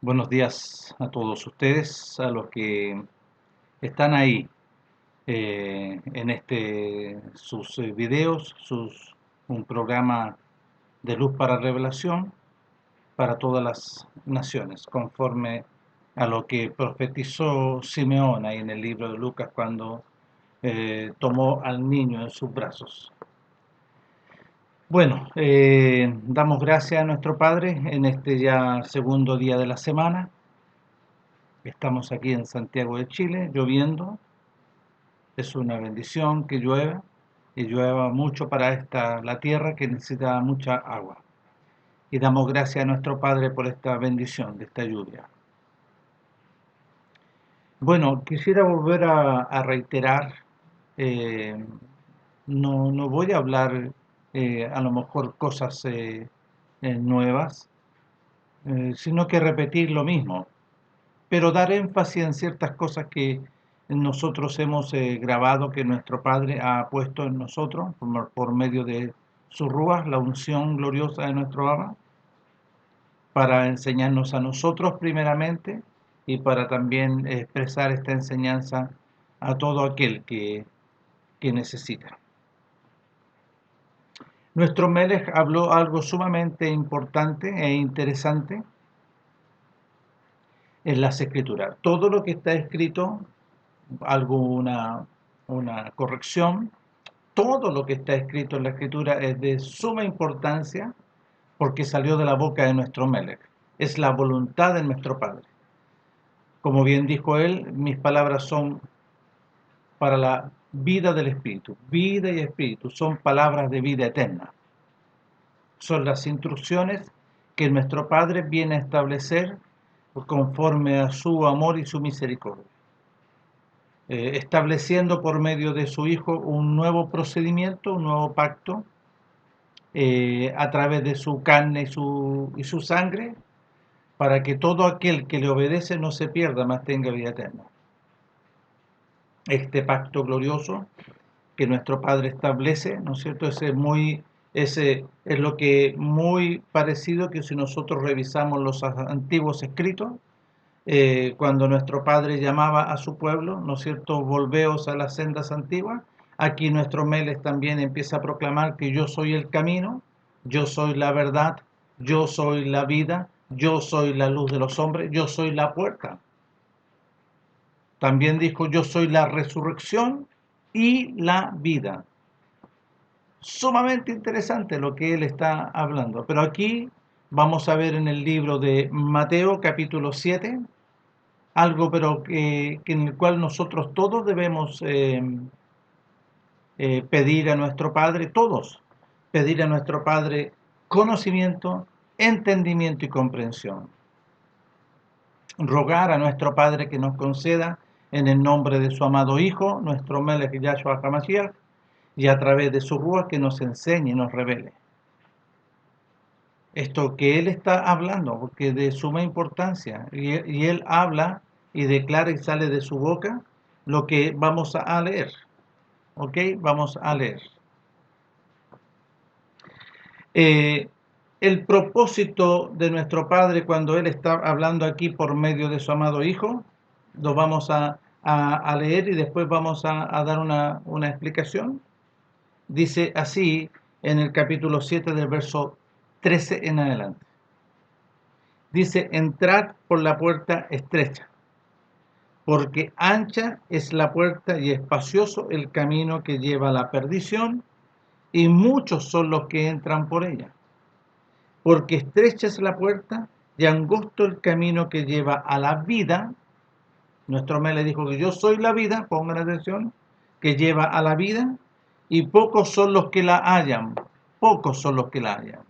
Buenos días a todos ustedes, a los que están ahí en sus videos, un programa de luz para revelación para todas las naciones, conforme a lo que profetizó Simeón ahí en el libro de Lucas cuando tomó al niño en sus brazos. Bueno, damos gracias a nuestro Padre en este ya segundo día de la semana. Estamos aquí en Santiago de Chile, lloviendo. Es una bendición que llueva y llueva mucho para la tierra que necesita mucha agua. Y damos gracias a nuestro Padre por esta bendición de esta lluvia. Bueno, quisiera volver a reiterar, eh, no voy a hablar a lo mejor cosas nuevas, sino que repetir lo mismo, pero dar énfasis en ciertas cosas que nosotros hemos grabado, que nuestro Padre ha puesto en nosotros por medio de su Rúa, la unción gloriosa de nuestro Abba, para enseñarnos a nosotros primeramente y para también expresar esta enseñanza a todo aquel que necesita. Nuestro Melech habló algo sumamente importante e interesante en las Escrituras. Todo lo que está escrito, una corrección, todo lo que está escrito en la Escritura es de suma importancia porque salió de la boca de nuestro Melech. Es la voluntad de nuestro Padre. Como bien dijo él, mis palabras son para la vida del Espíritu. Vida y Espíritu son palabras de vida eterna. Son las instrucciones que nuestro Padre viene a establecer conforme a su amor y su misericordia. Estableciendo por medio de su Hijo un nuevo procedimiento, un nuevo pacto, a través de su carne y su sangre, para que todo aquel que le obedece no se pierda, mas tenga vida eterna. Este pacto glorioso que nuestro Padre establece, ¿no es cierto? Ese es lo que muy parecido que si nosotros revisamos los antiguos escritos, cuando nuestro Padre llamaba a su pueblo, ¿no es cierto?, volveos a las sendas antiguas. Aquí nuestro Meles también empieza a proclamar que yo soy el camino, yo soy la verdad, yo soy la vida, yo soy la luz de los hombres, yo soy la puerta. También dijo, yo soy la resurrección y la vida. Sumamente interesante lo que él está hablando. Pero aquí vamos a ver en el libro de Mateo capítulo 7, algo pero en el cual nosotros todos debemos pedir a nuestro Padre, todos, pedir a nuestro Padre conocimiento, entendimiento y comprensión. Rogar a nuestro Padre que nos conceda en el nombre de su amado Hijo, nuestro Melech Yahshua HaMashiach, y a través de su Rúa que nos enseñe y nos revele. Esto que él está hablando, porque es de suma importancia, y él habla y declara y sale de su boca lo que vamos a leer. ¿Ok? Vamos a leer. El propósito de nuestro Padre cuando Él está hablando aquí por medio de su amado Hijo, lo vamos a leer y después vamos a dar una explicación. Dice así en el capítulo 7 del verso 13 en adelante. Dice, entrad por la puerta estrecha, porque ancha es la puerta y espacioso el camino que lleva a la perdición, y muchos son los que entran por ella. Porque estrecha es la puerta y angosto el camino que lleva a la vida. Nuestro Mele dijo que yo soy la vida, pongan atención, que lleva a la vida, y pocos son los que la hallan, pocos son los que la hallan.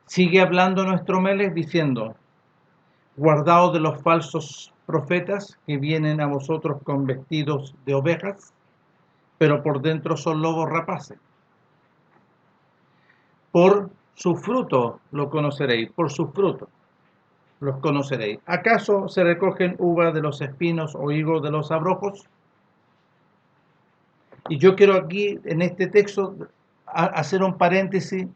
Sigue hablando nuestro Mele diciendo, guardaos de los falsos profetas que vienen a vosotros con vestidos de ovejas, pero por dentro son lobos rapaces. Por su fruto lo conoceréis, por su fruto los conoceréis. ¿Acaso se recogen uvas de los espinos o higos de los abrojos? Y yo quiero aquí, en este texto, hacer un paréntesis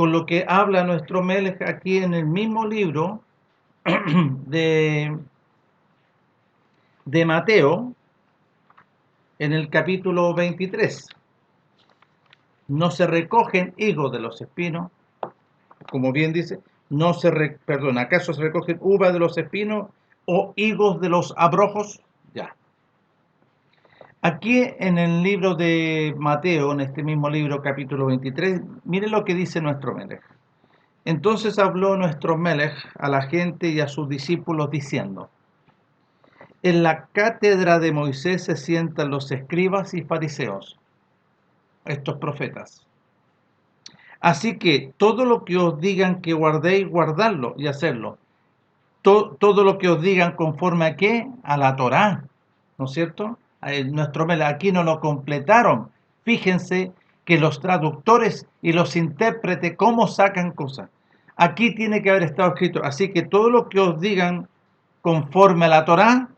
con lo que habla nuestro Melech aquí en el mismo libro de, de Mateo, en el capítulo 23. No se recogen higos de los espinos, como bien dice, ¿acaso se recogen uvas de los espinos o higos de los abrojos? Ya. Aquí en el libro de Mateo, en este mismo libro, capítulo 23, miren lo que dice nuestro Melech. Entonces habló nuestro Melech a la gente y a sus discípulos diciendo: en la cátedra de Moisés se sientan los escribas y fariseos, estos profetas. Así que todo lo que os digan que guardéis, guardadlo y hacerlo. Todo lo que os digan conforme a qué, a la Torá, ¿no es cierto? Nuestro Melech aquí no lo completaron. Fíjense que los traductores y los intérpretes cómo sacan cosas. Aquí tiene que haber estado escrito. Así que todo lo que os digan conforme a la Torá,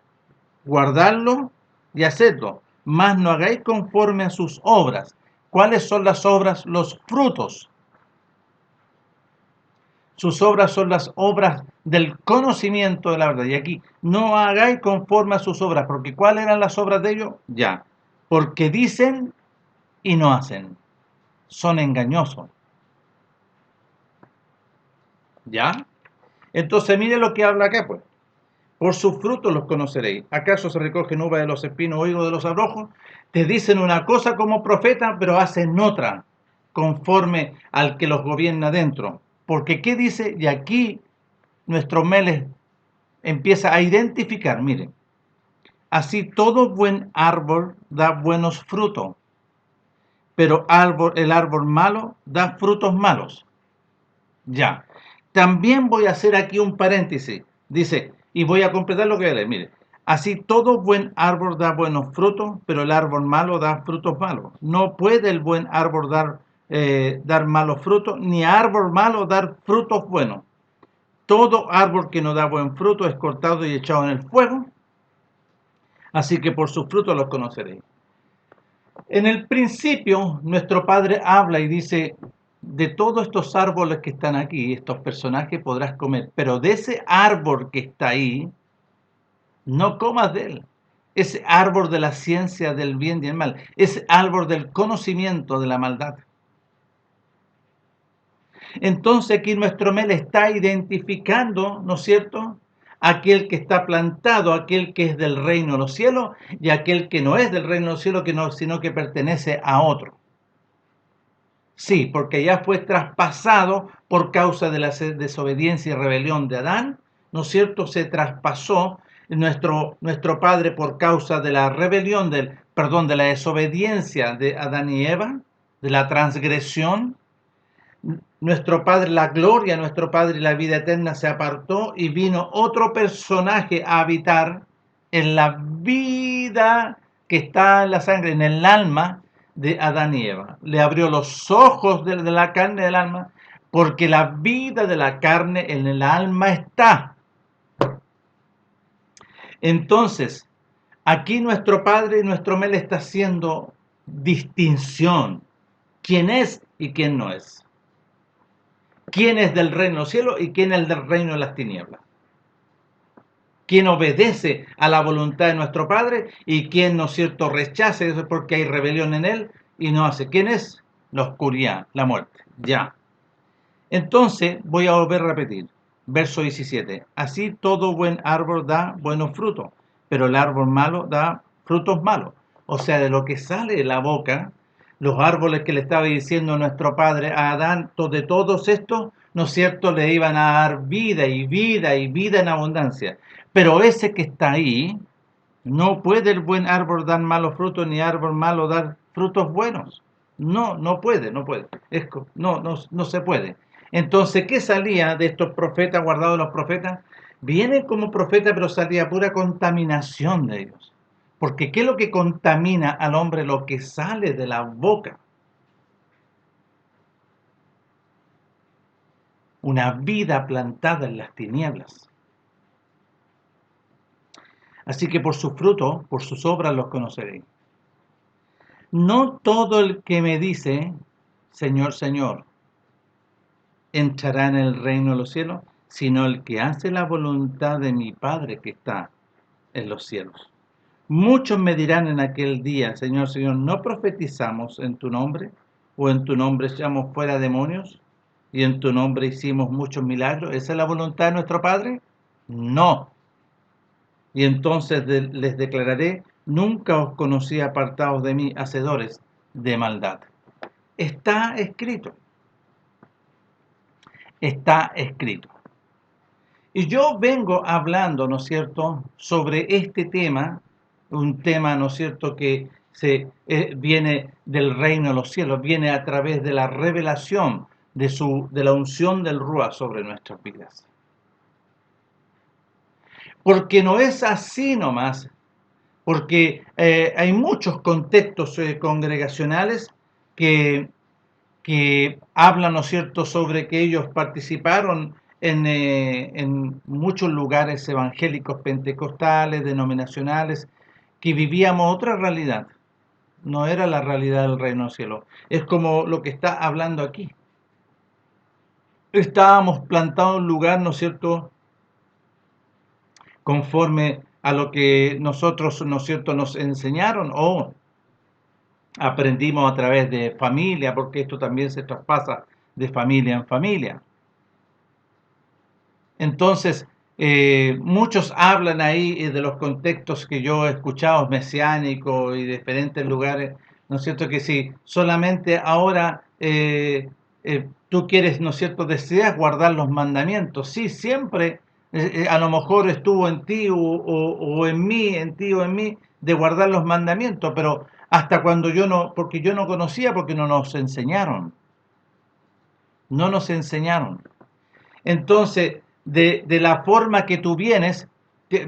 guardadlo y hacedlo. Mas no hagáis conforme a sus obras. ¿Cuáles son las obras? Los frutos. Sus obras son las obras del conocimiento de la verdad. Y aquí, no hagáis conforme a sus obras, porque ¿cuáles eran las obras de ellos? Ya, porque dicen y no hacen. Son engañosos. ¿Ya? Entonces, mire lo que habla acá, pues. Por sus frutos los conoceréis. ¿Acaso se recogen uvas de los espinos o higos de los abrojos? Te dicen una cosa como profeta, pero hacen otra, conforme al que los gobierna dentro. Porque, ¿qué dice? Y aquí nuestro Melech empieza a identificar, miren, así todo buen árbol da buenos frutos, pero el árbol malo da frutos malos. Ya. También voy a hacer aquí un paréntesis. Dice, y voy a completar lo que voy a leer, mire. Así todo buen árbol da buenos frutos, pero el árbol malo da frutos malos. No puede el buen árbol dar malos frutos, ni árbol malo dar frutos buenos. Todo árbol que no da buen fruto es cortado y echado en el fuego. Así que por sus frutos los conoceréis. En el principio, nuestro Padre habla y dice, de todos estos árboles que están aquí, estos personajes podrás comer, pero de ese árbol que está ahí, no comas de él. Ese árbol de la ciencia del bien y el mal, ese árbol del conocimiento de la maldad. Entonces aquí nuestro Melech está identificando, ¿no es cierto?, aquel que está plantado, aquel que es del reino de los cielos, y aquel que no es del reino de los cielos, sino que pertenece a otro. Sí, porque ya fue traspasado por causa de la desobediencia y rebelión de Adán, ¿no es cierto? Se traspasó nuestro Padre por causa de la rebelión, de la desobediencia de Adán y Eva, de la transgresión. Nuestro Padre, la gloria, nuestro Padre y la vida eterna se apartó y vino otro personaje a habitar en la vida que está en la sangre, en el alma de Adán y Eva. Le abrió los ojos de la carne del alma, porque la vida de la carne en el alma está. Entonces, aquí nuestro Padre y nuestro Melech está haciendo distinción. ¿Quién es y quién no es? ¿Quién es del reino de los cielos y quién es del reino de las tinieblas? ¿Quién obedece a la voluntad de nuestro Padre y quién, ¿no es cierto?, rechaza eso porque hay rebelión en él y no hace? ¿Quién es? La oscuridad, la muerte. Ya. Entonces, voy a volver a repetir. Verso 17. Así todo buen árbol da buenos frutos, pero el árbol malo da frutos malos. O sea, de lo que sale de la boca, los árboles que le estaba diciendo nuestro Padre a Adán, de todos estos, ¿no es cierto?, le iban a dar vida y vida y vida en abundancia. Pero ese que está ahí, no puede el buen árbol dar malos frutos, ni árbol malo dar frutos buenos. No, no puede, no puede. No se puede. Entonces, ¿qué salía de estos profetas, guardados los profetas? Vienen como profetas, pero salía pura contaminación de ellos. Porque ¿qué es lo que contamina al hombre? Lo que sale de la boca. Una vida plantada en las tinieblas. Así que por sus frutos, por sus obras los conoceréis. No todo el que me dice, Señor, Señor, entrará en el reino de los cielos, sino el que hace la voluntad de mi Padre que está en los cielos. Muchos me dirán en aquel día, Señor, Señor, ¿no profetizamos en tu nombre? ¿O en tu nombre echamos fuera demonios? ¿Y en tu nombre hicimos muchos milagros? ¿Esa es la voluntad de nuestro Padre? No. Y entonces les declararé, nunca os conocí apartados de mí, hacedores de maldad. Está escrito. Está escrito. Y yo vengo hablando, ¿no es cierto?, sobre este tema, un tema, ¿no es cierto?, que viene del reino de los cielos, viene a través de la revelación de la unción del Ruach sobre nuestras vidas. Porque no es así nomás, porque hay muchos contextos congregacionales que hablan, ¿no es cierto?, sobre que ellos participaron en muchos lugares evangélicos, pentecostales, denominacionales, que vivíamos otra realidad. No era la realidad del reino del cielo. Es como lo que está hablando aquí. Estábamos plantados en un lugar, ¿no es cierto?, conforme a lo que nosotros, ¿no es cierto?, nos enseñaron o aprendimos a través de familia, porque esto también se traspasa de familia en familia. Entonces, muchos hablan ahí de los contextos que yo he escuchado, mesiánicos y de diferentes lugares, ¿no es cierto? Que si solamente ahora tú quieres, ¿no es cierto?, deseas guardar los mandamientos. Sí, siempre a lo mejor estuvo en ti o en mí, en ti o en mí, de guardar los mandamientos, pero hasta cuando porque yo no conocía, porque no nos enseñaron. No nos enseñaron. Entonces, de la forma que tú vienes,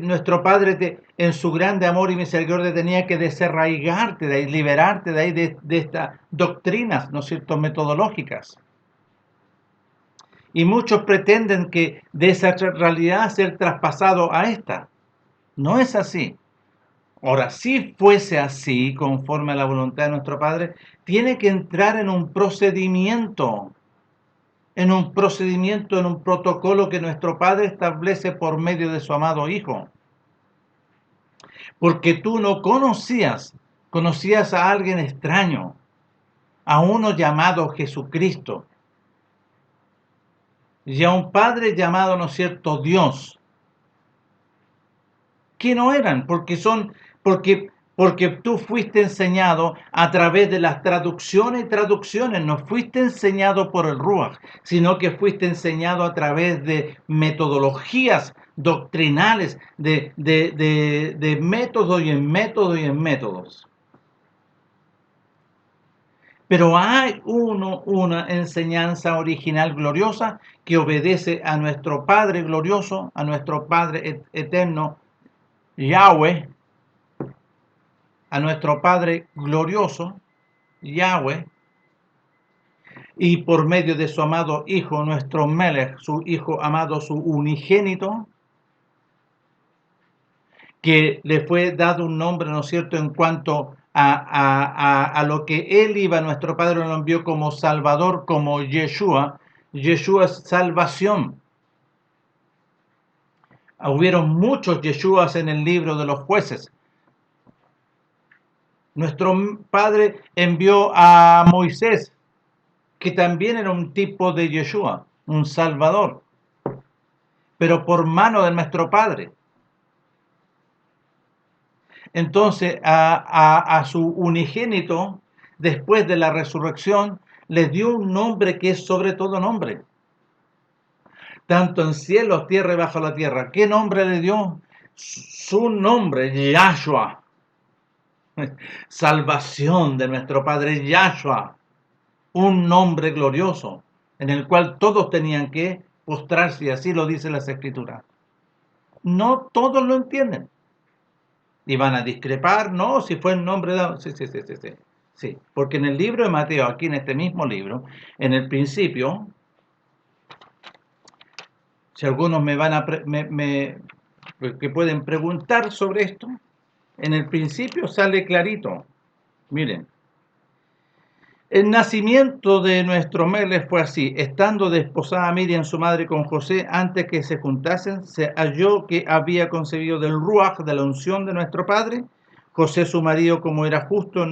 nuestro Padre en su grande amor y misericordia tenía que desarraigarte de ahí, liberarte de ahí, de estas doctrinas, ¿no es cierto?, metodológicas. Y muchos pretenden que de esa realidad ser traspasado a esta. No es así. Ahora, si fuese así, conforme a la voluntad de nuestro Padre, tiene que entrar en un procedimiento, en un protocolo que nuestro Padre establece por medio de su amado Hijo. Porque tú no conocías a alguien extraño, a uno llamado Jesucristo, y a un Padre llamado, ¿no es cierto?, Dios, que no eran, porque tú fuiste enseñado a través de las traducciones y traducciones, no fuiste enseñado por el Ruach, sino que fuiste enseñado a través de metodologías doctrinales, de métodos y en métodos y en métodos. Pero hay una enseñanza original gloriosa que obedece a nuestro Padre glorioso, a nuestro Padre eterno, Yahweh, a nuestro Padre glorioso, Yahweh, y por medio de su amado Hijo, nuestro Melech, su Hijo amado, su unigénito, que le fue dado un nombre, ¿no es cierto?, en cuanto a lo que Él iba, nuestro Padre lo envió como Salvador, como Yeshua. Yeshua es salvación. Hubieron muchos Yeshuas en el libro de los jueces. Nuestro Padre envió a Moisés, que también era un tipo de Yeshua, un Salvador, pero por mano de nuestro Padre. Entonces, a su unigénito, después de la resurrección, le dio un nombre que es sobre todo nombre. Tanto en cielo, tierra y bajo la tierra. ¿Qué nombre le dio? Su nombre, Yahshua. Salvación de nuestro Padre Yahshua. Un nombre glorioso, en el cual todos tenían que postrarse, y así lo dice las Escrituras. No todos lo entienden. Y van a discrepar, no, si fue el nombre dado. Sí, porque en el libro de Mateo, aquí en este mismo libro, en el principio, si algunos me van a que pueden preguntar sobre esto, en el principio sale clarito. Miren, El nacimiento de nuestro Melech fue así. Estando desposada Miriam, su madre, con José, antes que se juntasen, se halló que había concebido del Ruach, de la unción de nuestro padre. José, su marido, como era justo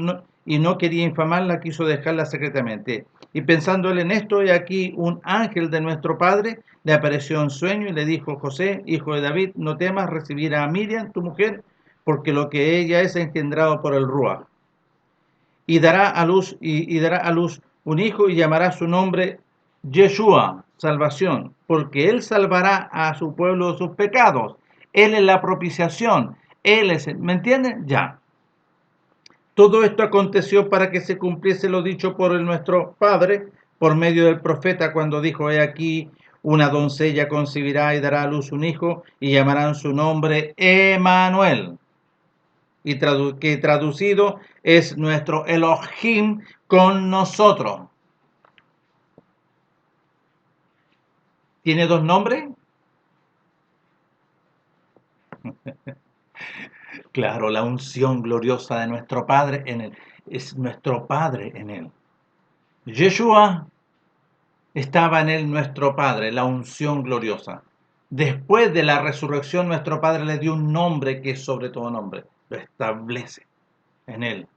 y no quería infamarla, quiso dejarla secretamente. Y pensando él en esto, he aquí un ángel de nuestro padre le apareció en sueño y le dijo: José, hijo de David, no temas recibir a Miriam, tu mujer, porque lo que ella es engendrado por el Ruach, y dará a luz un hijo y llamará su nombre Yeshua, salvación, porque él salvará a su pueblo de sus pecados. Él es la propiciación, él es el, ¿me entienden? Ya. Todo esto aconteció para que se cumpliese lo dicho por nuestro Padre por medio del profeta, cuando dijo: he aquí, una doncella concebirá y dará a luz un hijo y llamarán su nombre Emanuel, y que traducido es nuestro Elohim con nosotros. ¿Tiene dos nombres? Claro, la unción gloriosa de nuestro Padre en él. Es nuestro Padre en él. Yeshua estaba en él, nuestro Padre, la unción gloriosa. Después de la resurrección, nuestro Padre le dio un nombre que es sobre todo nombre. Lo establece en él.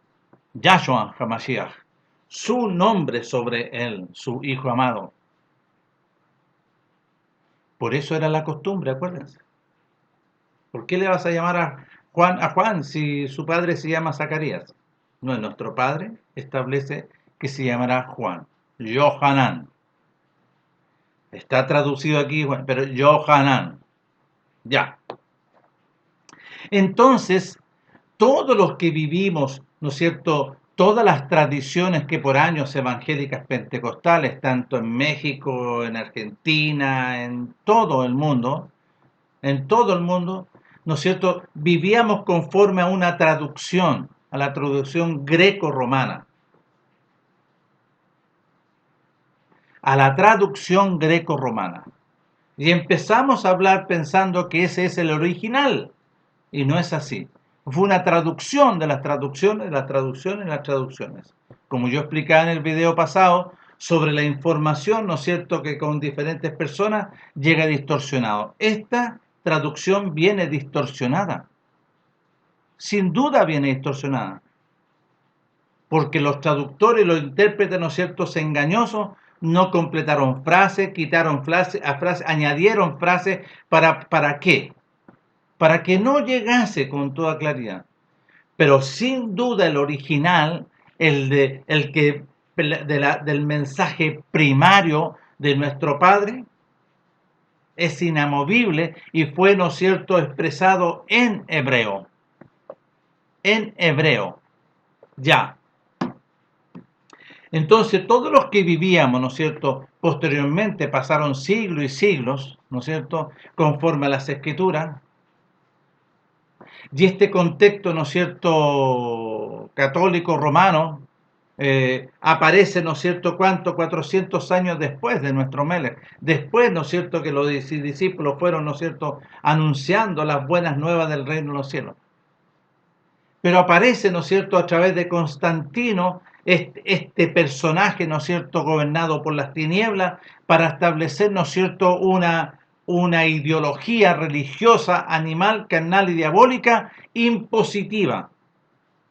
Yahshua HaMashiach. Su nombre sobre él, su Hijo amado. Por eso era la costumbre, acuérdense. ¿Por qué le vas a llamar a Juan si su padre se llama Zacarías? No, nuestro padre establece que se llamará Juan. Yohanan. Está traducido aquí, pero Yohanan. Ya. Entonces, todos los que vivimos, ¿no es cierto?, todas las tradiciones que por años evangélicas pentecostales, tanto en México, en Argentina, en todo el mundo, ¿no es cierto?, vivíamos conforme a una traducción, a la traducción greco-romana, a la traducción greco-romana. Y empezamos a hablar pensando que ese es el original, y no es así. Fue una traducción de las traducciones, las traducciones, las traducciones. Como yo explicaba en el video pasado, sobre la información, ¿no es cierto?, que con diferentes personas llega distorsionado. Esta traducción viene distorsionada. Sin duda viene distorsionada, porque los traductores y los intérpretes, ¿no es cierto?, engañosos, no completaron frases, quitaron frases, añadieron frases, ¿para qué? Para que no llegase con toda claridad. Pero sin duda el original, del mensaje primario de nuestro Padre, es inamovible y fue, ¿no es cierto?, expresado en hebreo. En hebreo. Ya. Entonces, todos los que vivíamos, ¿no es cierto?, posteriormente pasaron siglos y siglos, ¿no es cierto?, conforme a las Escrituras, y este contexto, ¿no es cierto?, católico romano, aparece, ¿no es cierto?, ¿cuánto? 400 años después de nuestro Melech. Después, ¿no es cierto?, que los discípulos fueron, ¿no es cierto?, anunciando las buenas nuevas del reino de los cielos. Pero aparece, ¿no es cierto?, a través de Constantino, este personaje, ¿no es cierto?, gobernado por las tinieblas, para establecer, ¿no es cierto?, una ideología religiosa, animal, carnal y diabólica, impositiva,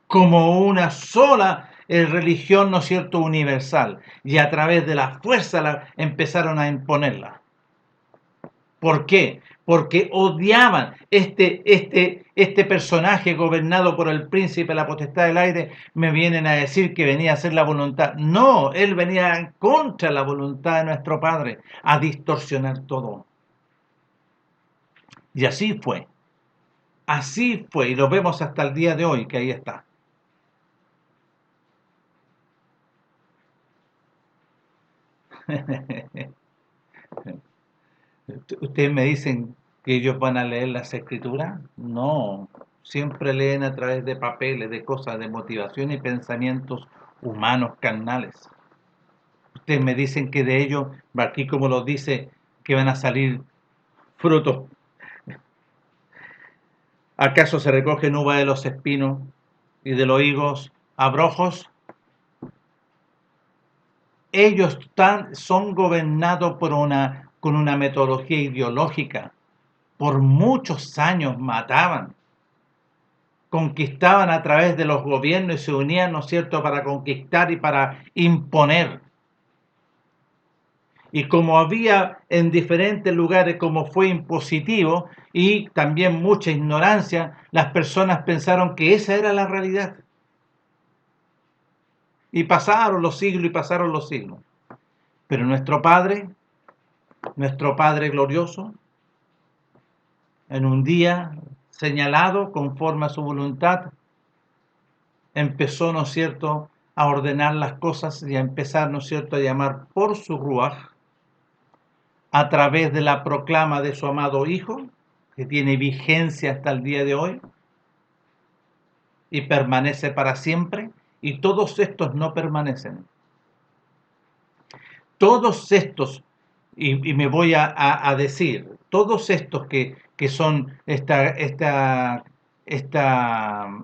como una sola religión, ¿no es cierto?, universal. Y a través de la fuerza empezaron a imponerla. ¿Por qué? Porque odiaban este personaje gobernado por el príncipe de la potestad del aire. Me vienen a decir que venía a hacer la voluntad. No, él venía contra la voluntad de nuestro Padre, a distorsionar todo. Y así fue. Así fue. Y lo vemos hasta el día de hoy, que ahí está. ¿Ustedes me dicen que ellos van a leer las escrituras? No, siempre leen a través de papeles, de cosas, de motivación y pensamientos humanos, carnales. Ustedes me dicen que de ellos, aquí como lo dice, que van a salir frutos. ¿Acaso se recogen uva de los espinos y de los higos abrojos? ellos son gobernados con una metodología ideológica. Por muchos años mataban, conquistaban a través de los gobiernos y se unían, ¿no es cierto?, para conquistar y para imponer. Y como había en diferentes lugares, como fue impositivo y también mucha ignorancia, las personas pensaron que esa era la realidad. Y pasaron los siglos y pasaron los siglos. Pero nuestro Padre glorioso, en un día señalado conforme a su voluntad, empezó, ¿no es cierto?, a ordenar las cosas y a empezar, ¿no es cierto?, a llamar por su ruaj a través de la proclama de su amado Hijo, que tiene vigencia hasta el día de hoy y permanece para siempre, y todos estos no permanecen. Todos estos, y me voy a decir, todos estos que son esta,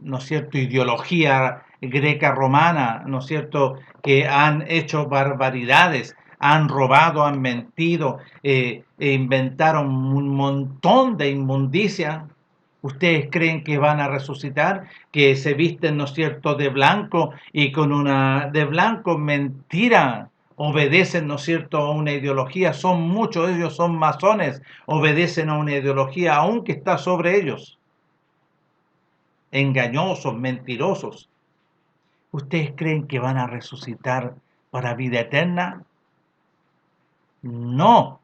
¿no es cierto?, ideología greca-romana, ¿no es cierto?, que han hecho barbaridades, han robado, han mentido, e inventaron un montón de inmundicia. ¿Ustedes creen que van a resucitar? Que se visten, ¿no es cierto?, de blanco y con una de blanco, mentira. Obedecen, ¿no es cierto?, a una ideología. Son muchos de ellos, son masones, obedecen a una ideología aunque está sobre ellos. Engañosos, mentirosos. ¿Ustedes creen que van a resucitar para vida eterna? No.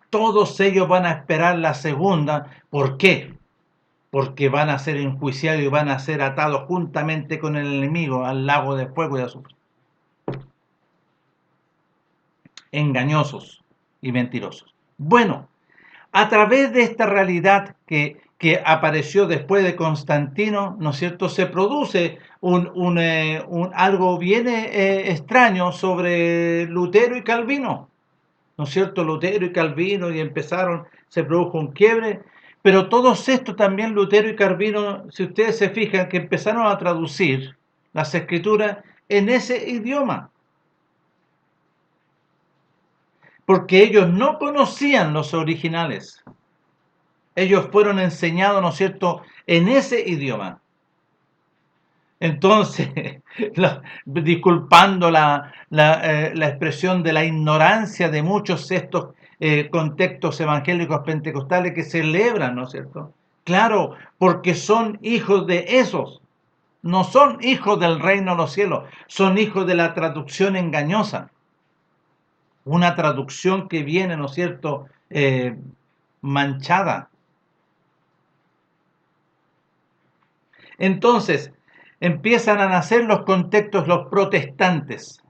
Todos ellos van a esperar la segunda. ¿Por qué? Porque van a ser enjuiciados y van a ser atados juntamente con el enemigo al lago de fuego y azufre. Engañosos y mentirosos. Bueno, a través de esta realidad que apareció después de Constantino, ¿no es cierto?, se produce algo bien extraño sobre Lutero y Calvino, ¿no es cierto? Lutero y Calvino, y se produjo un quiebre, pero todos estos también, Lutero y Calvino, si ustedes se fijan, que empezaron a traducir las escrituras en ese idioma, porque ellos no conocían los originales. Ellos fueron enseñados, ¿no es cierto?, en ese idioma. Entonces, disculpando la expresión de la ignorancia de muchos estos contextos evangélicos pentecostales que celebran, ¿no es cierto? Claro, porque son hijos de esos, no son hijos del reino de los cielos, son hijos de la traducción engañosa. Una traducción que viene, ¿no es cierto?, manchada. Entonces, empiezan a nacer los contextos, los protestantes.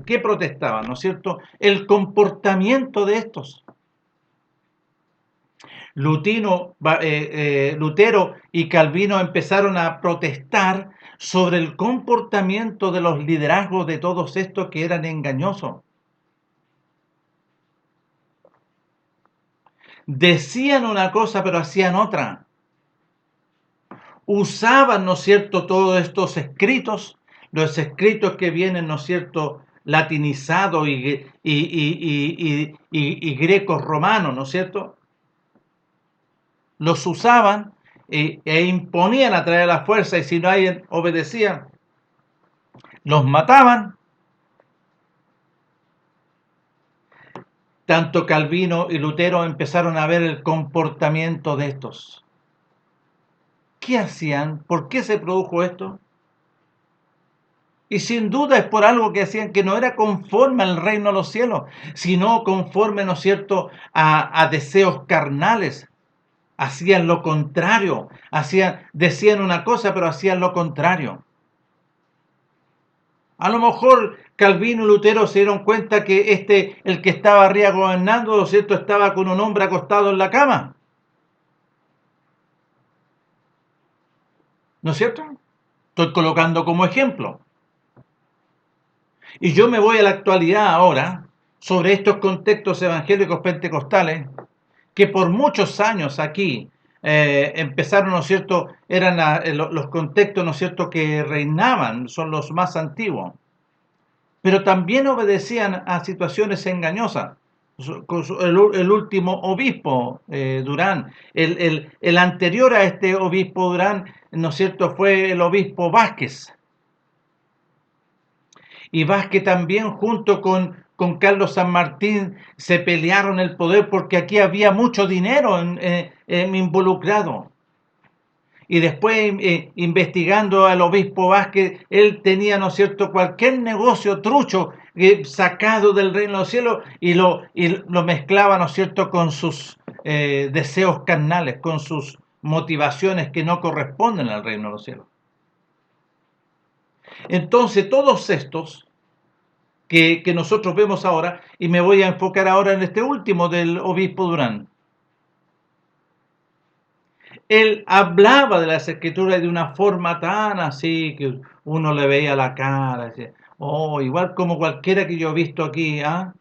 ¿Qué protestaban, no es cierto? El comportamiento de estos. Lutero y Calvino empezaron a protestar sobre el comportamiento de los liderazgos de todos estos que eran engañosos. Decían una cosa pero hacían otra. Usaban, ¿no es cierto?, todos estos escritos, los escritos que vienen, ¿no es cierto?, latinizados y grecos romanos, ¿no es cierto?, los usaban e imponían a través de la fuerza, y si no alguien obedecía, los mataban. Tanto Calvino y Lutero empezaron a ver el comportamiento de estos. ¿Qué hacían? ¿Por qué se produjo esto? Y sin duda es por algo que hacían que no era conforme al reino de los cielos, sino conforme, ¿no es cierto?, a deseos carnales. Hacían lo contrario, decían una cosa, pero hacían lo contrario. A lo mejor Calvino y Lutero se dieron cuenta que el que estaba arriba gobernando, ¿no es cierto?, estaba con un hombre acostado en la cama. ¿No es cierto? Estoy colocando como ejemplo. Y yo me voy a la actualidad ahora sobre estos contextos evangélicos pentecostales que por muchos años aquí empezaron, ¿no es cierto?, eran los contextos, ¿no es cierto?, que reinaban, son los más antiguos. pero también obedecían a situaciones engañosas. El último obispo, Durán, el anterior a este obispo Durán, ¿no es cierto?, fue el obispo Vázquez. Y Vázquez también junto con Carlos San Martín se pelearon el poder porque aquí había mucho dinero involucrado. Y después, investigando al obispo Vázquez, él tenía, ¿no es cierto?, cualquier negocio trucho sacado del reino de los cielos y lo mezclaba, ¿no es cierto?, con sus deseos carnales, con sus motivaciones que no corresponden al reino de los cielos. Entonces, todos estos que nosotros vemos ahora, y me voy a enfocar ahora en este último del obispo Durán. Él hablaba de las escrituras de una forma tan así que uno le veía la cara, decía, oh, igual como cualquiera que yo he visto aquí, ¿ah?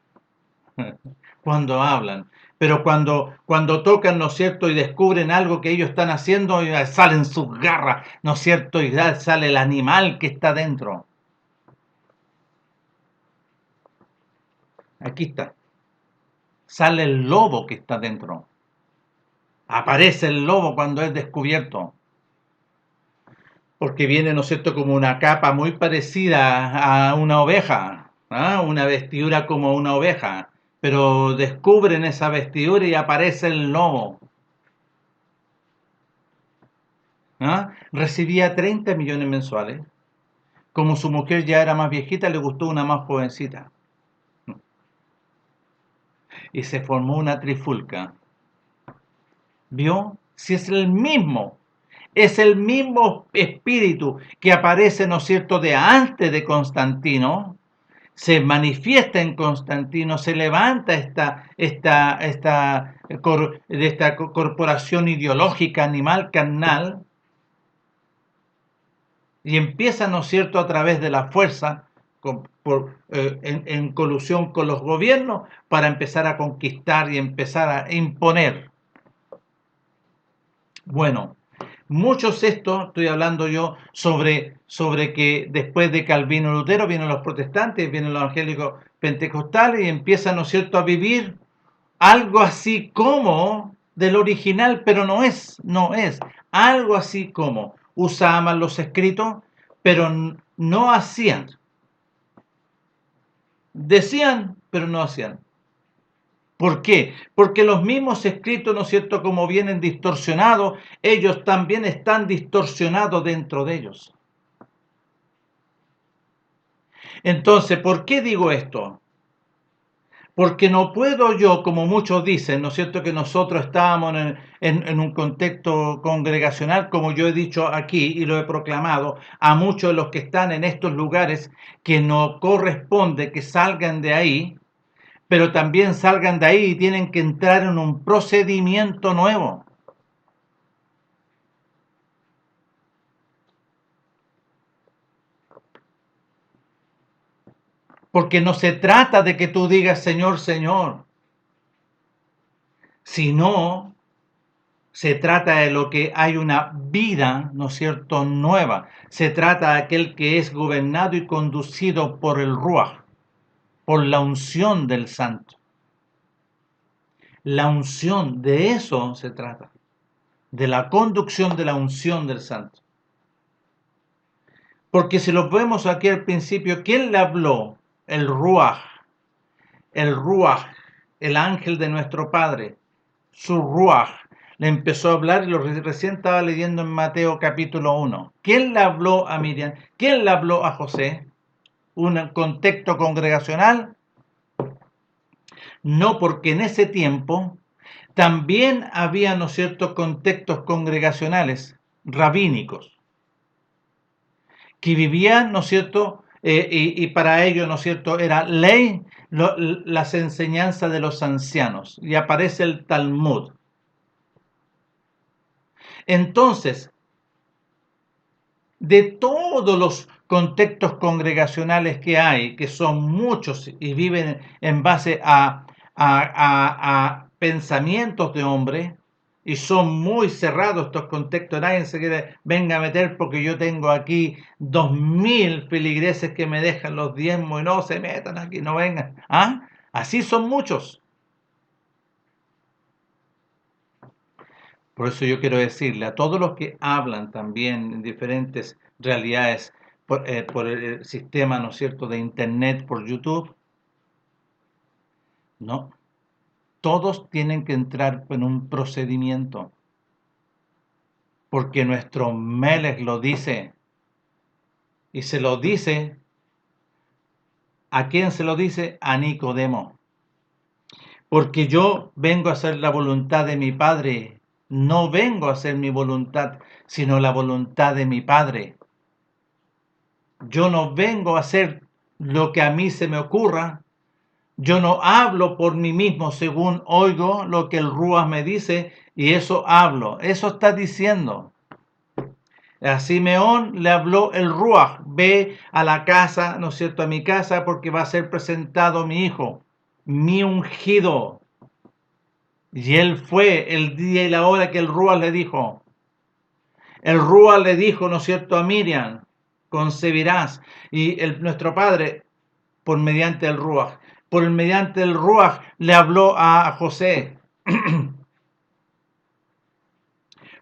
Cuando hablan. Pero cuando tocan, ¿no es cierto?, y descubren algo que ellos están haciendo, y salen sus garras, ¿no es cierto?, y sale el animal que está dentro. Aquí está. Sale el lobo que está dentro. Aparece el lobo cuando es descubierto. Porque viene, ¿no es cierto?, como una capa muy parecida a una oveja, ¿ah? Una vestidura como una oveja, pero descubren esa vestidura y aparece el lobo. ¿Ah? Recibía 30 millones mensuales. Como su mujer ya era más viejita, le gustó una más jovencita. Y se formó una trifulca. ¿Vio? Si es el mismo espíritu que aparece, ¿no es cierto?, de antes de Constantino, se manifiesta en Constantino, se levanta de esta corporación ideológica animal carnal y empieza, ¿no es cierto?, a través de la fuerza, en colusión con los gobiernos, para empezar a conquistar y empezar a imponer. Bueno, muchos estos, estoy hablando yo sobre que después de Calvino y Lutero vienen los protestantes, vienen los evangélicos pentecostales y empiezan, ¿no es cierto?, a vivir algo así como del original, pero no es, algo así como usaban los escritos, pero no hacían. Decían, pero no hacían. ¿Por qué? Porque los mismos escritos, ¿no es cierto?, como vienen distorsionados, ellos también están distorsionados dentro de ellos. Entonces, ¿por qué digo esto? Porque no puedo yo, como muchos dicen, ¿no es cierto?, que nosotros estábamos en un contexto congregacional, como yo he dicho aquí y lo he proclamado, a muchos de los que están en estos lugares, que no corresponde que salgan de ahí, pero también salgan de ahí y tienen que entrar en un procedimiento nuevo. Porque no se trata de que tú digas Señor, Señor, sino se trata de lo que hay una vida, ¿no es cierto?, nueva. Se trata de aquel que es gobernado y conducido por el Ruach, por la unción del Santo. La unción, de eso se trata, de la conducción de la unción del Santo. Porque si lo vemos aquí al principio, ¿quién le habló? El Ruach, el ángel de nuestro Padre, su Ruach, le empezó a hablar y lo recién estaba leyendo en Mateo capítulo 1. ¿Quién le habló a Miriam? ¿Quién le habló a José? ¿Un contexto congregacional? No, porque en ese tiempo también había, ¿no es cierto?, contextos congregacionales, rabínicos, que vivían, ¿no es cierto?, y para ellos, ¿no es cierto?, era ley las enseñanzas de los ancianos, y aparece el Talmud. Entonces, de todos los contextos congregacionales que hay, que son muchos y viven en base a pensamientos de hombre, y son muy cerrados estos contextos. Nadie se quiere venga a meter porque yo tengo aquí 2000 feligreses que me dejan los diezmos y no se metan aquí, no vengan. ¿Ah? Así son muchos. Por eso yo quiero decirle a todos los que hablan también en diferentes realidades por el sistema, ¿no es cierto?, de Internet, por YouTube, no, todos tienen que entrar en un procedimiento, porque nuestro Melech lo dice, y se lo dice, ¿a quién se lo dice? A Nicodemo. Porque yo vengo a hacer la voluntad de mi Padre, no vengo a hacer mi voluntad, sino la voluntad de mi Padre. Yo no vengo a hacer lo que a mí se me ocurra. Yo no hablo por mí mismo según oigo lo que el Ruach me dice y eso hablo. Eso está diciendo. A Simeón le habló el Ruach. Ve a la casa, ¿no es cierto?, a mi casa porque va a ser presentado mi hijo, mi ungido. Y él fue el día y la hora que el Ruach le dijo. El Ruach le dijo, ¿no es cierto?, a Miriam, concebirás. Y nuestro padre por mediante el Ruach. Mediante el Ruach le habló a José.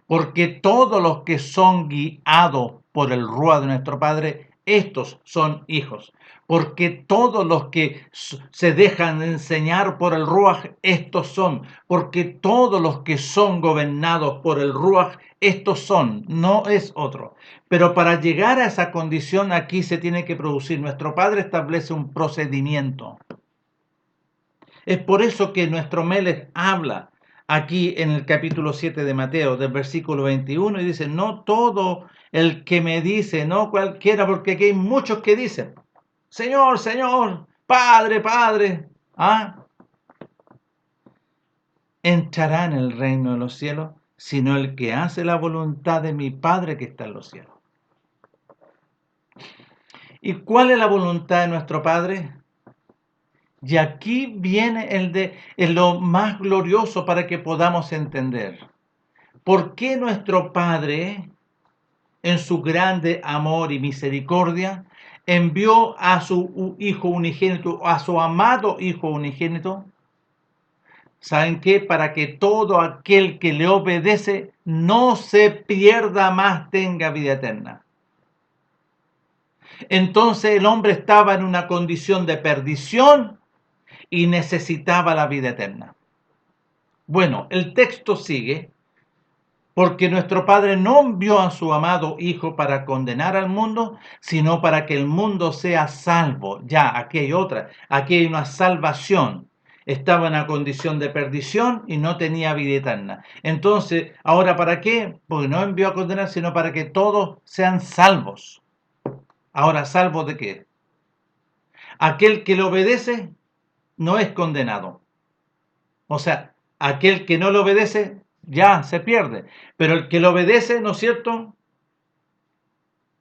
Porque todos los que son guiados por el Ruach de nuestro Padre, estos son hijos. Porque todos los que se dejan enseñar por el Ruach, estos son. Porque todos los que son gobernados por el Ruach, estos son. No es otro. Pero para llegar a esa condición aquí se tiene que producir. Nuestro Padre establece un procedimiento. Es por eso que nuestro Melech habla aquí en el capítulo 7 de Mateo, del versículo 21, y dice, no todo el que me dice, no cualquiera, porque aquí hay muchos que dicen, Señor, Señor, Padre, Padre, entrará en el reino de los cielos, sino el que hace la voluntad de mi Padre que está en los cielos. ¿Y cuál es la voluntad de nuestro Padre? Y aquí viene lo más glorioso para que podamos entender. ¿Por qué nuestro Padre, en su grande amor y misericordia, envió a su Hijo unigénito, a su amado Hijo unigénito? ¿Saben qué? Para que todo aquel que le obedece no se pierda más, tenga vida eterna. Entonces el hombre estaba en una condición de perdición y necesitaba la vida eterna. Bueno, el texto sigue, porque nuestro Padre no envió a su amado Hijo para condenar al mundo, sino para que el mundo sea salvo. Ya, aquí hay otra, aquí hay una salvación. Estaba en una condición de perdición y no tenía vida eterna. Entonces, ¿ahora para qué? Porque no envió a condenar, sino para que todos sean salvos. Ahora, ¿salvos de qué? Aquel que le obedece no es condenado. O sea, aquel que no le obedece ya se pierde. Pero el que le obedece, ¿no es cierto?,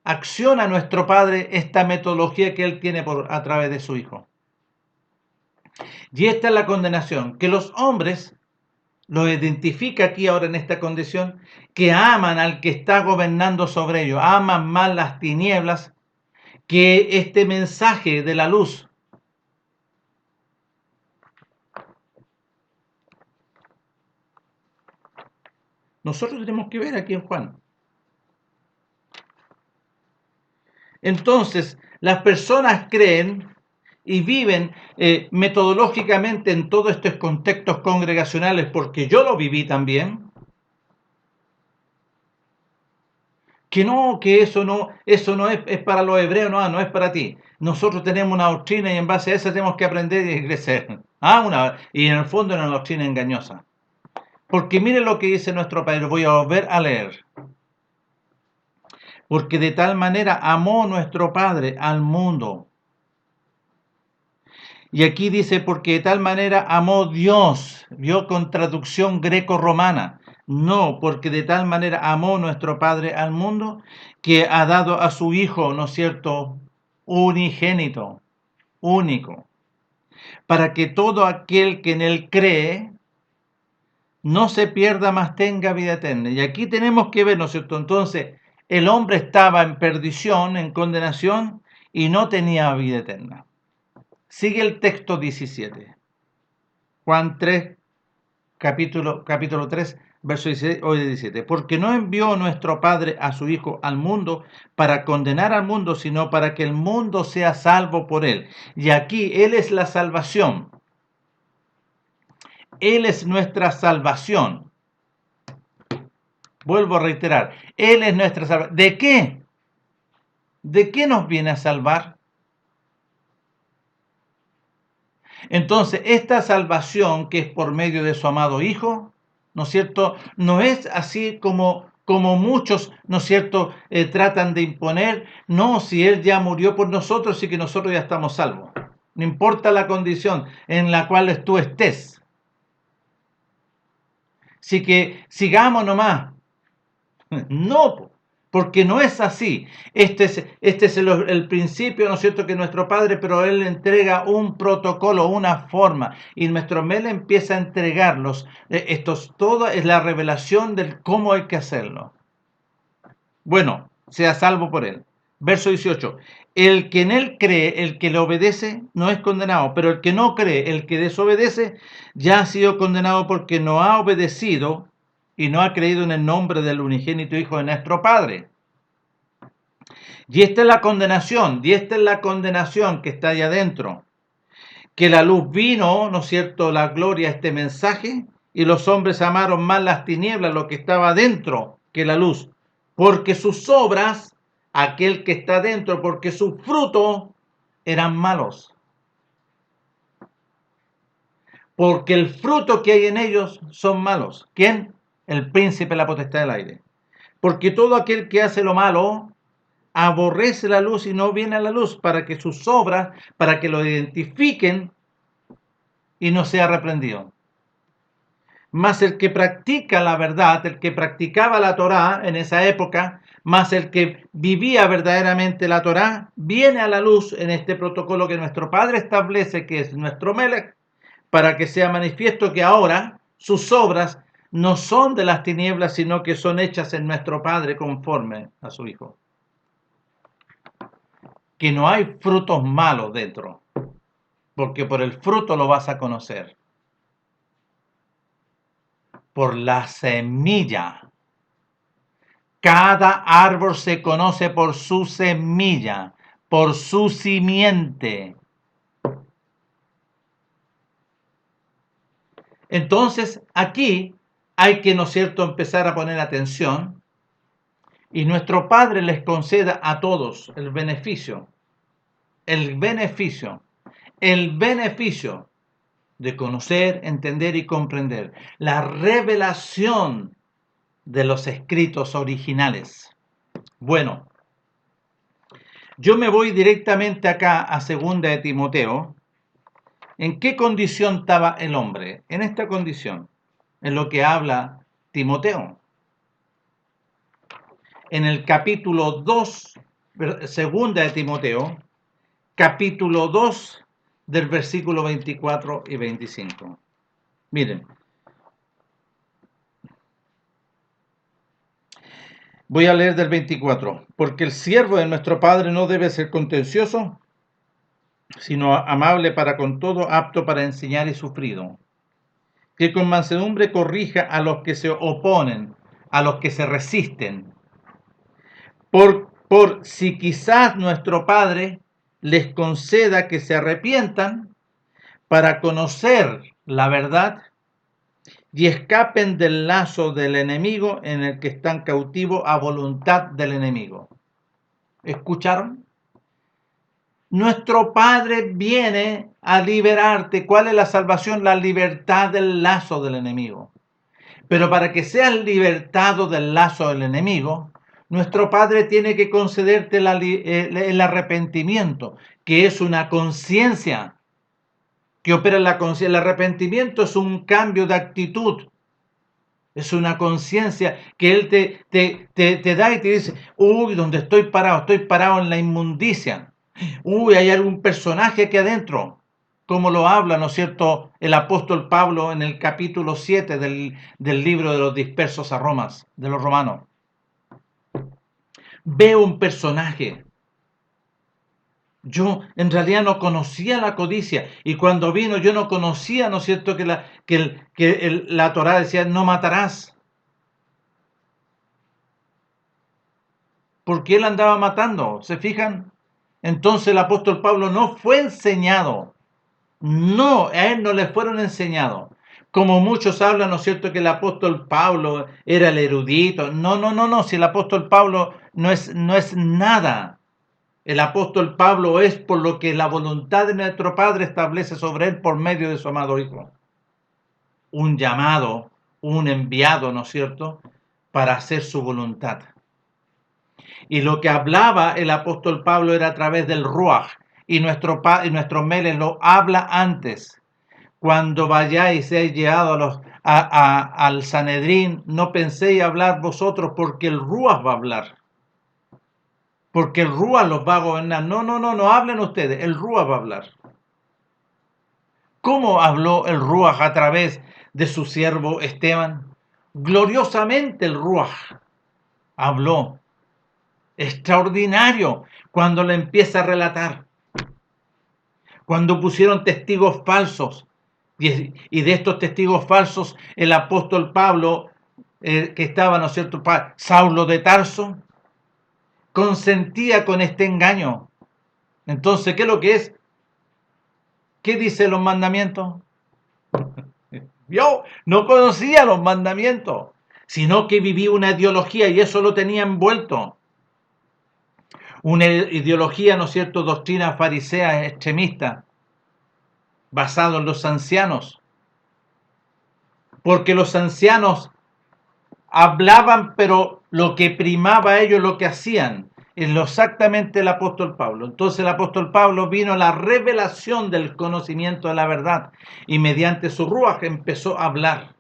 acciona a nuestro Padre esta metodología que Él tiene a través de su Hijo. Y esta es la condenación, que los hombres, lo identifica aquí ahora en esta condición, que aman al que está gobernando sobre ellos, aman más las tinieblas que este mensaje de la luz. Nosotros tenemos que ver aquí en Juan. Entonces, las personas creen y viven metodológicamente en todos estos contextos congregacionales, porque yo lo viví también, que eso no es para los hebreos, no es para ti. Nosotros tenemos una doctrina y en base a esa tenemos que aprender y crecer. Y en el fondo es una doctrina engañosa. Porque mire lo que dice nuestro Padre, voy a volver a leer. Porque de tal manera amó nuestro Padre al mundo. Y aquí dice, porque de tal manera amó Dios, vio con traducción greco-romana. No, porque de tal manera amó nuestro Padre al mundo, que ha dado a su Hijo, ¿no es cierto?, unigénito, único, para que todo aquel que en él cree no se pierda, mas tenga vida eterna. Y aquí tenemos que ver, ¿no es cierto? Entonces, el hombre estaba en perdición, en condenación, y no tenía vida eterna. Sigue el texto 17. Juan 3, capítulo 3, verso 16 o 17. Porque no envió nuestro Padre a su Hijo al mundo para condenar al mundo, sino para que el mundo sea salvo por él. Y aquí Él es la salvación. Él es nuestra salvación. Vuelvo a reiterar, Él es nuestra salvación. ¿De qué? ¿De qué nos viene a salvar? Entonces, esta salvación que es por medio de su amado Hijo, ¿no es cierto? No es así como muchos, ¿no es cierto?, tratan de imponer. No, si Él ya murió por nosotros y que nosotros ya estamos salvos. No importa la condición en la cual tú estés. Así que sigamos nomás. No, porque no es así. Este es el principio, ¿no es cierto?, que nuestro Padre, pero Él entrega un protocolo, una forma, y nuestro Mel empieza a entregarlos. Todo es la revelación del cómo hay que hacerlo. Bueno, sea salvo por Él. Verso 18. El que en Él cree, el que le obedece, no es condenado, pero el que no cree, el que desobedece, ya ha sido condenado porque no ha obedecido y no ha creído en el nombre del unigénito Hijo de nuestro Padre. Y esta es la condenación, que está ahí adentro. Que la luz vino, ¿no es cierto?, la gloria, este mensaje, y los hombres amaron más las tinieblas, lo que estaba adentro, que la luz. Porque sus obras, aquel que está dentro, porque sus frutos eran malos. Porque el fruto que hay en ellos son malos. ¿Quién? El príncipe de la potestad del aire. Porque todo aquel que hace lo malo aborrece la luz y no viene a la luz, para que sus obras, para que lo identifiquen y no sea reprendido. Mas el que practica la verdad, el que practicaba la Torá en esa época, más el que vivía verdaderamente la Torá, viene a la luz en este protocolo que nuestro Padre establece, que es nuestro Melech, para que sea manifiesto que ahora sus obras no son de las tinieblas, sino que son hechas en nuestro Padre conforme a su Hijo. Que no hay frutos malos dentro, porque por el fruto lo vas a conocer. Por la semilla. Cada árbol se conoce por su semilla, por su simiente. Entonces, aquí hay que, ¿no es cierto?, empezar a poner atención y nuestro Padre les conceda a todos el beneficio de conocer, entender y comprender la revelación de los escritos originales. Bueno, yo me voy directamente acá a 2 de Timoteo. ¿En qué condición estaba el hombre? En esta condición, en lo que habla Timoteo. En el capítulo 2, 2 de Timoteo, capítulo 2, del versículo 24 y 25. Miren, voy a leer del 24. Porque el siervo de nuestro Padre no debe ser contencioso, sino amable para con todo, apto para enseñar y sufrido. Que con mansedumbre corrija a los que se oponen, a los que se resisten. Por si quizás nuestro Padre les conceda que se arrepientan para conocer la verdad y escapen del lazo del enemigo en el que están cautivos a voluntad del enemigo. ¿Escucharon? Nuestro Padre viene a liberarte. ¿Cuál es la salvación? La libertad del lazo del enemigo. Pero para que seas libertado del lazo del enemigo, nuestro Padre tiene que concederte el arrepentimiento, que es una conciencia que opera en la conciencia. El arrepentimiento es un cambio de actitud. Es una conciencia que Él te da y te dice, uy, ¿dónde estoy parado en la inmundicia. Uy, hay algún personaje aquí adentro. como lo habla, ¿no es cierto?, el apóstol Pablo en el capítulo 7 del libro de los dispersos a Romas, de los romanos. Veo un personaje. Yo en realidad no conocía la codicia, y cuando vino yo no conocía, ¿no es cierto?, la Torá decía no matarás, porque él andaba matando, ¿se fijan? Entonces el apóstol Pablo no fue enseñado, no, a él no le fueron enseñados. Como muchos hablan, ¿no es cierto?, que el apóstol Pablo era el erudito. No, no, no, no, si el apóstol Pablo no es nada. El apóstol Pablo es por lo que la voluntad de nuestro Padre establece sobre él por medio de su amado Hijo. Un llamado, un enviado, ¿no es cierto?, para hacer su voluntad. Y lo que hablaba el apóstol Pablo era a través del Ruach, y nuestro Mele lo habla antes. Cuando vayáis y seáis llevados al Sanedrín, no penséis hablar vosotros, porque el Ruach va a hablar. Porque el Ruach los va a gobernar. No, no, no, no hablen ustedes, el Ruach va a hablar. ¿Cómo habló el Ruach a través de su siervo Esteban? Gloriosamente el Ruach habló. Extraordinario cuando le empieza a relatar. Cuando pusieron testigos falsos, y de estos testigos falsos el apóstol Pablo, que estaba, ¿no es cierto?, Saulo de Tarso, consentía con este engaño. Entonces, ¿qué es lo que es? ¿Qué dice los mandamientos? Yo no conocía los mandamientos, sino que vivía una ideología, y eso lo tenía envuelto. Una ideología, ¿no es cierto?, doctrina farisea extremista, basado en los ancianos. Porque los ancianos hablaban, pero lo que primaba a ellos lo que hacían. Es lo exactamente el apóstol Pablo. Entonces el apóstol Pablo vino a la revelación del conocimiento de la verdad, y mediante su ruaj empezó a hablar.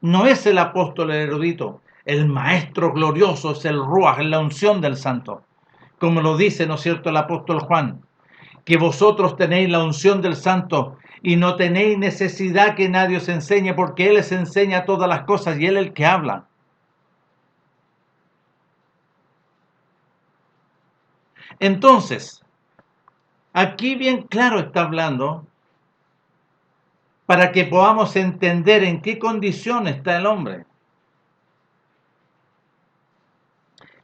No es el apóstol el erudito, el maestro glorioso es el ruaj, es la unción del santo. Como lo dice, ¿no es cierto?, el apóstol Juan, que vosotros tenéis la unción del santo y no tenéis necesidad que nadie os enseñe, porque Él les enseña todas las cosas y Él es el que habla. Entonces, aquí bien claro está hablando para que podamos entender en qué condición está el hombre.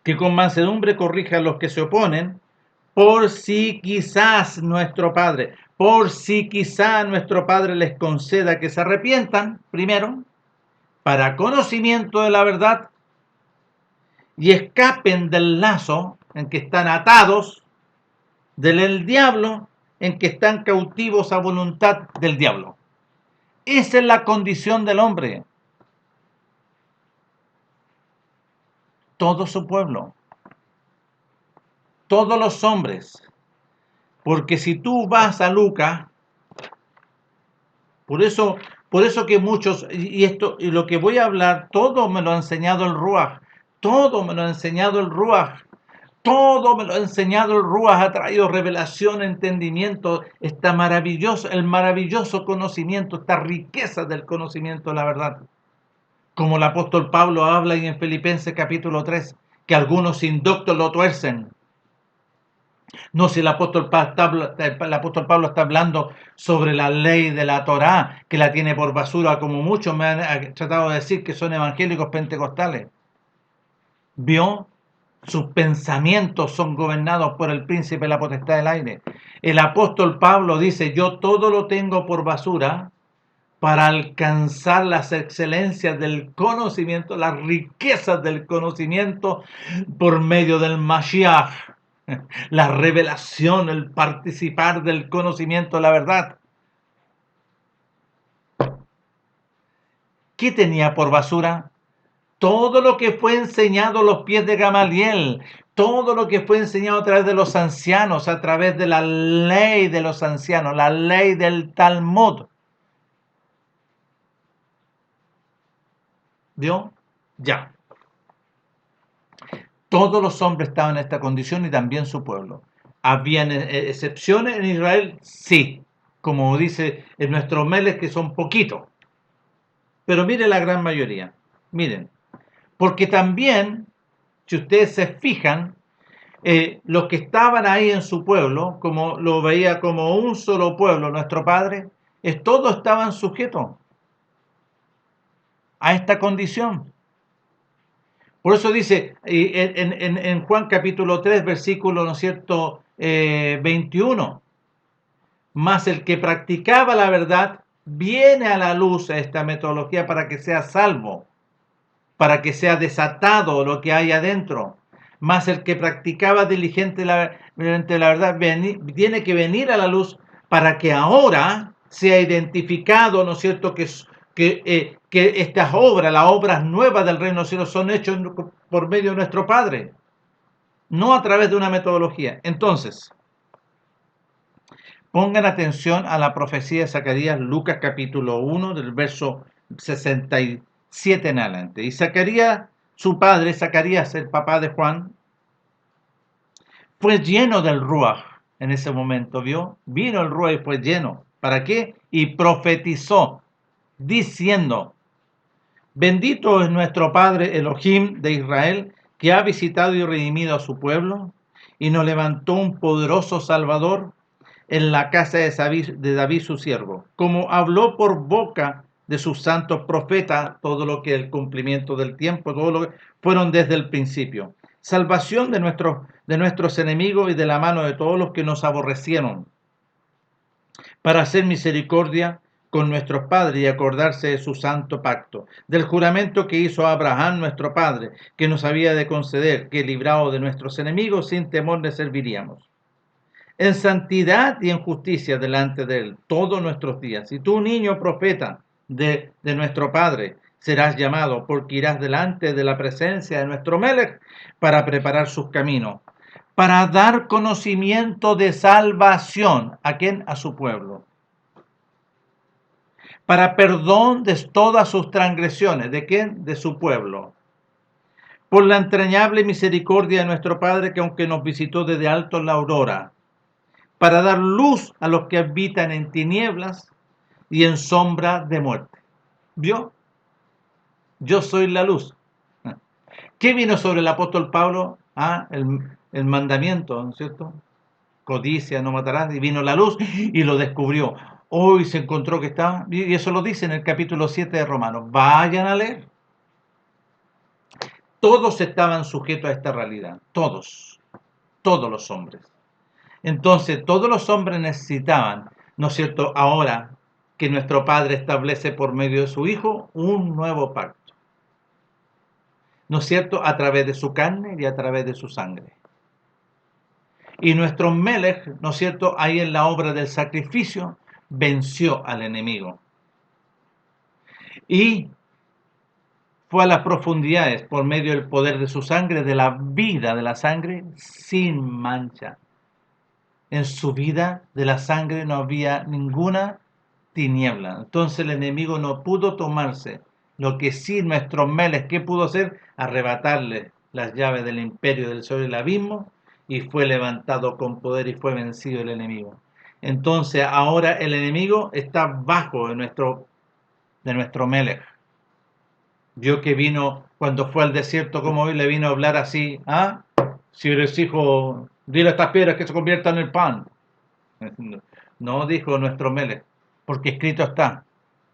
Que con mansedumbre corrija a los que se oponen, por si quizás nuestro Padre les conceda que se arrepientan, primero, para conocimiento de la verdad, y escapen del lazo en que están atados, del diablo, en que están cautivos a voluntad del diablo. Esa es la condición del hombre. Todo su pueblo, todos los hombres. Porque si tú vas a Lucas, por eso que muchos, y lo que voy a hablar, todo me lo ha enseñado el Ruach, todo me lo ha enseñado el Ruach, todo me lo ha enseñado el Ruach, ha traído revelación, entendimiento, el maravilloso conocimiento, esta riqueza del conocimiento de la verdad. Como el apóstol Pablo habla en Filipenses capítulo 3, que algunos indoctos lo tuercen. No, si el apóstol Pablo está hablando sobre la ley de la Torá, que la tiene por basura, como muchos me han tratado de decir que son evangélicos pentecostales. ¿Vio? Sus pensamientos son gobernados por el príncipe de la potestad del aire. El apóstol Pablo dice, yo todo lo tengo por basura para alcanzar las excelencias del conocimiento, las riquezas del conocimiento por medio del Mashiach, la revelación, el participar del conocimiento de la verdad. ¿Qué tenía por basura? Todo lo que fue enseñado a los pies de Gamaliel, todo lo que fue enseñado a través de los ancianos, a través de la ley de los ancianos, la ley del Talmud. ¿Vio? Ya. Todos los hombres estaban en esta condición y también su pueblo. ¿Habían excepciones en Israel? Sí, como dice en nuestros meles, que son poquitos. Pero miren la gran mayoría. Miren, porque también, si ustedes se fijan, los que estaban ahí en su pueblo, como lo veía como un solo pueblo, nuestro Padre, todos estaban sujetos a esta condición. Por eso dice en Juan capítulo 3, versículo, ¿no es cierto?, 21, mas el que practicaba la verdad viene a la luz a esta metodología para que sea salvo, para que sea desatado lo que hay adentro. Mas el que practicaba diligentemente la verdad tiene que venir a la luz para que ahora sea identificado, ¿no es cierto?, que estas obras, las obras nuevas del reino de los cielos, son hechas por medio de nuestro Padre, no a través de una metodología. Entonces, pongan atención a la profecía de Zacarías, Lucas capítulo 1, del verso 67 en adelante. Y Zacarías, su padre, Zacarías, el papá de Juan, fue lleno del Ruach en ese momento, ¿vio? Vino el Ruach y fue lleno. ¿Para qué? Y profetizó, diciendo: bendito es nuestro Padre Elohim de Israel, que ha visitado y redimido a su pueblo, y nos levantó un poderoso Salvador en la casa de David su siervo, como habló por boca de sus santos profetas, todo lo que el cumplimiento del tiempo, todo lo que fueron desde el principio. Salvación de nuestros enemigos y de la mano de todos los que nos aborrecieron, para hacer misericordia con nuestros padres y acordarse de su santo pacto, del juramento que hizo Abraham nuestro padre, que nos había de conceder, que librado de nuestros enemigos sin temor le serviríamos, en santidad y en justicia delante de él todos nuestros días. Y tú, niño profeta de nuestro Padre, serás llamado, porque irás delante de la presencia de nuestro Melech para preparar sus caminos, para dar conocimiento de salvación. ¿A quién? A su pueblo. Para perdón de todas sus transgresiones. ¿De quién? De su pueblo. Por la entrañable misericordia de nuestro Padre, que aunque nos visitó desde alto en la aurora, para dar luz a los que habitan en tinieblas y en sombra de muerte. ¿Vio? Yo soy la luz. ¿Qué vino sobre el apóstol Pablo? El mandamiento, ¿no es cierto? Codicia, no matarás. Y vino la luz y lo descubrió. Hoy se encontró que estaba, y eso lo dice en el capítulo 7 de Romanos. Vayan a leer. Todos estaban sujetos a esta realidad. Todos los hombres. Entonces, todos los hombres necesitaban, ¿no es cierto?, ahora que nuestro Padre establece por medio de su Hijo un nuevo pacto, ¿no es cierto?, a través de su carne y a través de su sangre. Y nuestro Melech, ¿no es cierto?, ahí en la obra del sacrificio, venció al enemigo. Y fue a las profundidades por medio del poder de su sangre, de la vida de la sangre, sin mancha. En su vida de la sangre no había ninguna tiniebla. Entonces el enemigo no pudo tomarse. Lo que sí nuestros Melech, ¿qué pudo hacer? Arrebatarle las llaves del imperio del sol y el abismo, y fue levantado con poder y fue vencido el enemigo. Entonces ahora el enemigo está bajo de nuestro Melech. Vio que vino cuando fue al desierto, como hoy le vino a hablar así: si eres hijo, dile a estas piedras que se conviertan en pan. No, dijo nuestro Melech, porque escrito está: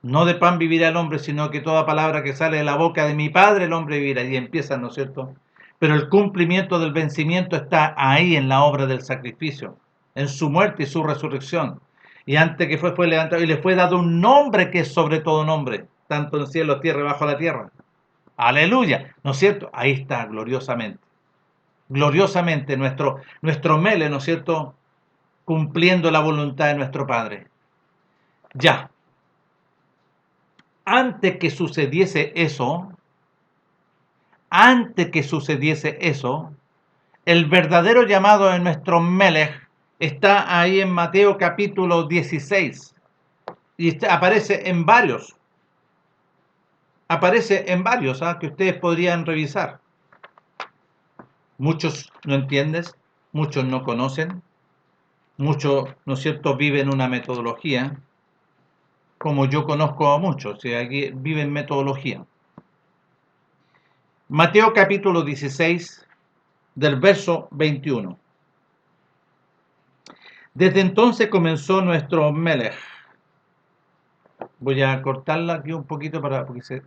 no de pan vivirá el hombre, sino que toda palabra que sale de la boca de mi Padre el hombre vivirá. Y empieza, ¿no es cierto? Pero el cumplimiento del vencimiento está ahí en la obra del sacrificio, en su muerte y su resurrección. Y antes que fue levantado y le fue dado un nombre que es sobre todo nombre, tanto en cielo, tierra y bajo la tierra. Aleluya, ¿no es cierto? Ahí está, gloriosamente. Gloriosamente nuestro Mele, ¿no es cierto?, cumpliendo la voluntad de nuestro Padre. Ya. Antes que sucediese eso, el verdadero llamado de nuestro Melech está ahí en Mateo capítulo 16. Y aparece en varios. Que ustedes podrían revisar. Muchos no entienden, muchos no conocen. Muchos, ¿no es cierto?, viven una metodología, como yo conozco a muchos, y aquí viven metodología. Mateo capítulo 16, del verso 21. Desde entonces comenzó nuestro Melech. Voy a cortarla aquí un poquito porque